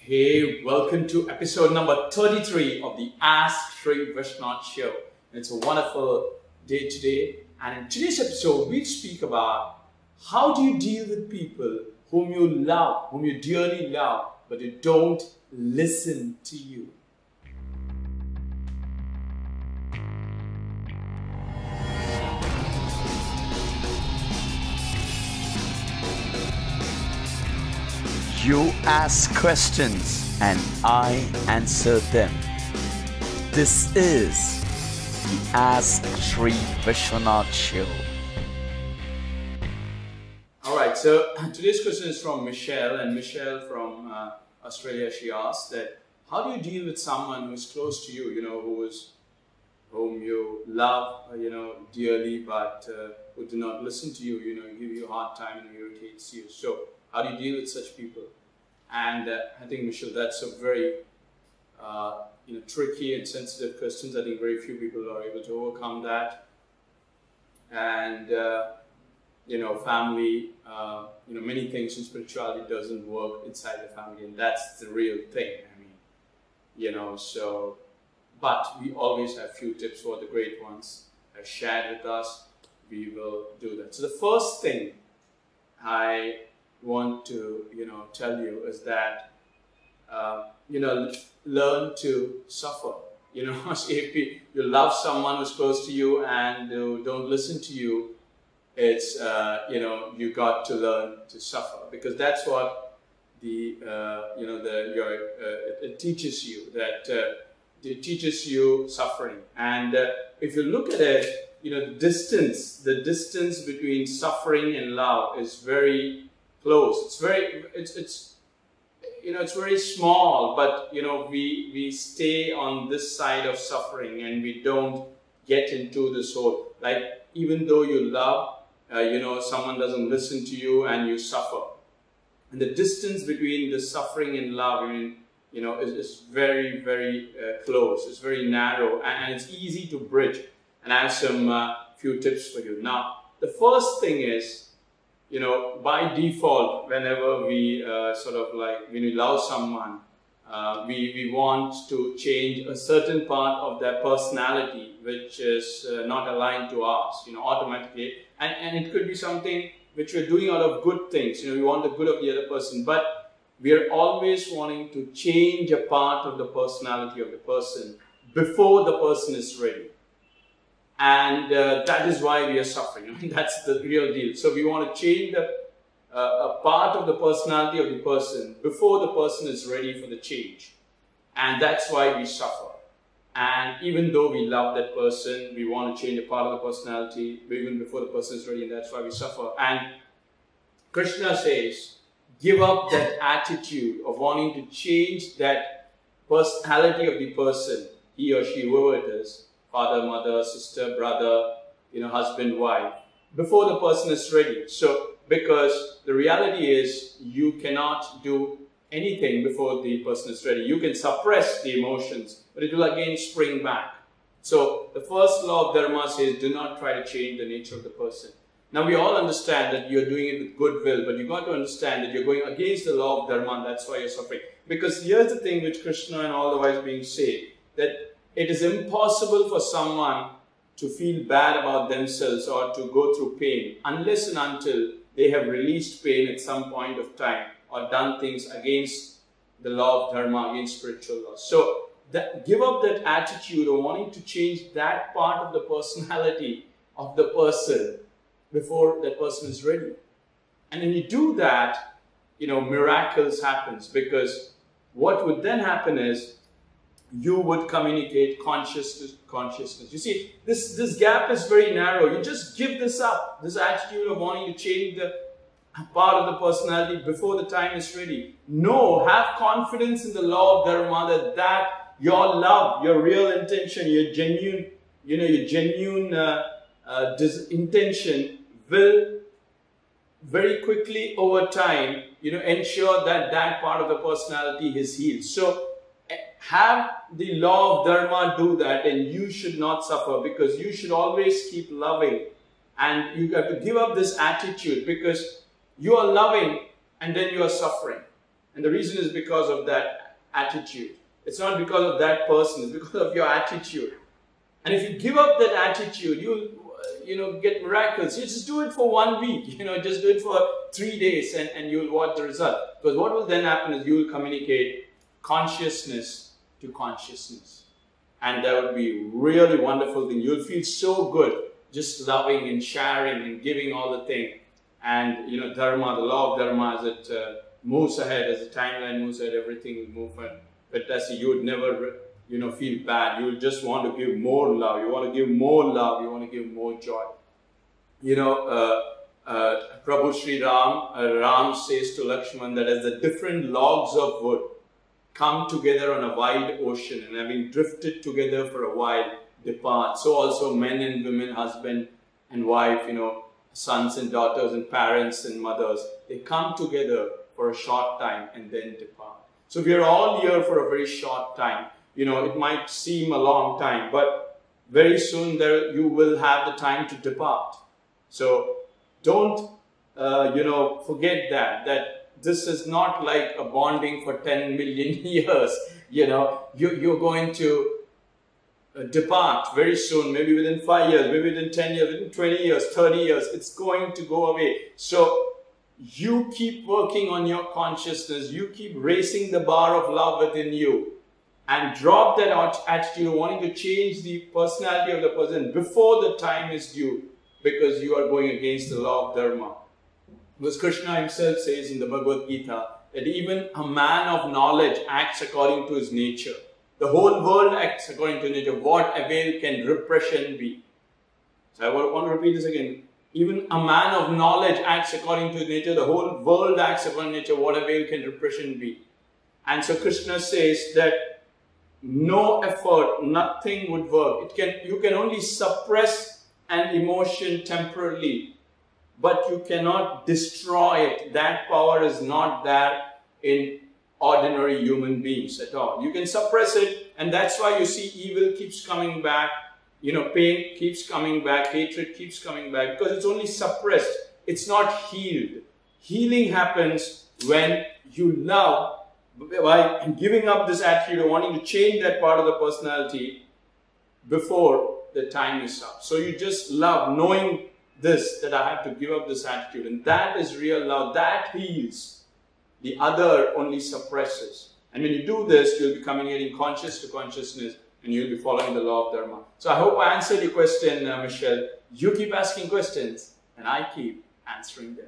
Hey, welcome to episode number 33 of the Ask Sri Vishwanath show. It's a wonderful day today, and in today's episode we speak about how do you deal with people whom you love, whom you dearly love, but they don't listen to you. You ask questions and I answer them. This is the Ask Sri Vishwanath show. Alright, so today's question is from Michelle, and Michelle from Australia. She asked that how do you deal with someone who is close to you, whom you love, dearly, but who do not listen to you, give you a hard time and irritates you. So how do you deal with such people? And I think, Michelle, that's a very tricky and sensitive question. I think very few people are able to overcome that. And family, many things in spirituality doesn't work inside the family, and that's the real thing. But we always have few tips for the great ones have shared with us. We will do that. So the first thing I want to tell you is that learn to suffer. If you love someone who's close to you and who don't listen to you, it's you got to learn to suffer, because that's what it teaches you, that it teaches you suffering. And if you look at it, the distance between suffering and love is very close. It's very small, but we stay on this side of suffering and we don't get into this whole, like, even though you love, someone doesn't listen to you and you suffer. And the distance between the suffering and love, is very, very close. It's very narrow, and it's easy to bridge. And I have some few tips for you. Now, the first thing is, by default, whenever we when we love someone, we want to change a certain part of their personality which is not aligned to ours, automatically. And it could be something which we're doing out of good things. We want the good of the other person, but we are always wanting to change a part of the personality of the person before the person is ready. And that is why we are suffering. That's the real deal. So we want to change a part of the personality of the person before the person is ready for the change. And that's why we suffer. And even though we love that person, we want to change a part of the personality even before the person is ready, and that's why we suffer. And Krishna says, give up that attitude of wanting to change that personality of the person, he or she, whoever it is, father, mother, sister, brother, husband, wife, before the person is ready. So, because the reality is, you cannot do anything before the person is ready. You can suppress the emotions, but it will again spring back. So, the first law of Dharma says, do not try to change the nature of the person. Now, we all understand that you're doing it with goodwill, but you've got to understand that you're going against the law of Dharma, and that's why you're suffering. Because here's the thing which Krishna and all the wise beings say, that it is impossible for someone to feel bad about themselves or to go through pain unless and until they have released pain at some point of time or done things against the law of Dharma, against spiritual laws. So give up that attitude of wanting to change that part of the personality of the person before that person is ready. And when you do that, miracles happens, because what would then happen is, you would communicate consciousness to consciousness. You see, this gap is very narrow. You just give this up, this attitude of wanting to change the part of the personality before the time is ready. No, have confidence in the law of Dharma, that your love, your real intention, your genuine, intention will very quickly over time, ensure that that part of the personality is healed. So, have the law of Dharma do that, and you should not suffer, because you should always keep loving. And you have to give up this attitude, because you are loving and then you are suffering. And the reason is because of that attitude. It's not because of that person, it's because of your attitude. And if you give up that attitude, you'll get miracles. You just do it for 1 week, just do it for 3 days and you'll watch the result. Because what will then happen is you will communicate consciousness to consciousness. And that would be a really wonderful thing. You'll feel so good just loving and sharing and giving all the thing. And Dharma, the law of Dharma, as it moves ahead, as the timeline moves ahead, everything will move ahead. But that's you would never feel bad. You will just want to give more love. You want to give more love. You want to give more joy. Prabhu Sri Ram says to Lakshman that as the different logs of wood come together on a wide ocean and having drifted together for a while depart, so also men and women, husband and wife, sons and daughters and parents and mothers, they come together for a short time and then depart. So we are all here for a very short time. It might seem a long time, but very soon you will have the time to depart. So don't, forget that this is not like a bonding for 10 million years. You're going to depart very soon, maybe within 5 years, maybe within 10 years, within 20 years, 30 years, it's going to go away. So you keep working on your consciousness, you keep raising the bar of love within you, and drop that attitude of wanting to change the personality of the person before the time is due, because you are going against the law of Dharma. Because Krishna himself says in the Bhagavad Gita that even a man of knowledge acts according to his nature. The whole world acts according to nature. What avail can repression be? So I want to repeat this again. Even a man of knowledge acts according to his nature. The whole world acts according to nature. What avail can repression be? And so Krishna says that no effort, nothing would work. You can only suppress an emotion temporarily, but you cannot destroy it. That power is not there in ordinary human beings at all. You can suppress it, and that's why you see evil keeps coming back, pain keeps coming back, hatred keeps coming back, because it's only suppressed. It's not healed. Healing happens when you love, by giving up this attitude of wanting to change that part of the personality before the time is up. So you just love, knowing this, that I have to give up this attitude, and that is real love. That heals. The other only suppresses. And when you do this, you'll be communicating conscious to consciousness, and you'll be following the law of Dharma. So I hope I answered your question, Michelle. You keep asking questions, and I keep answering them.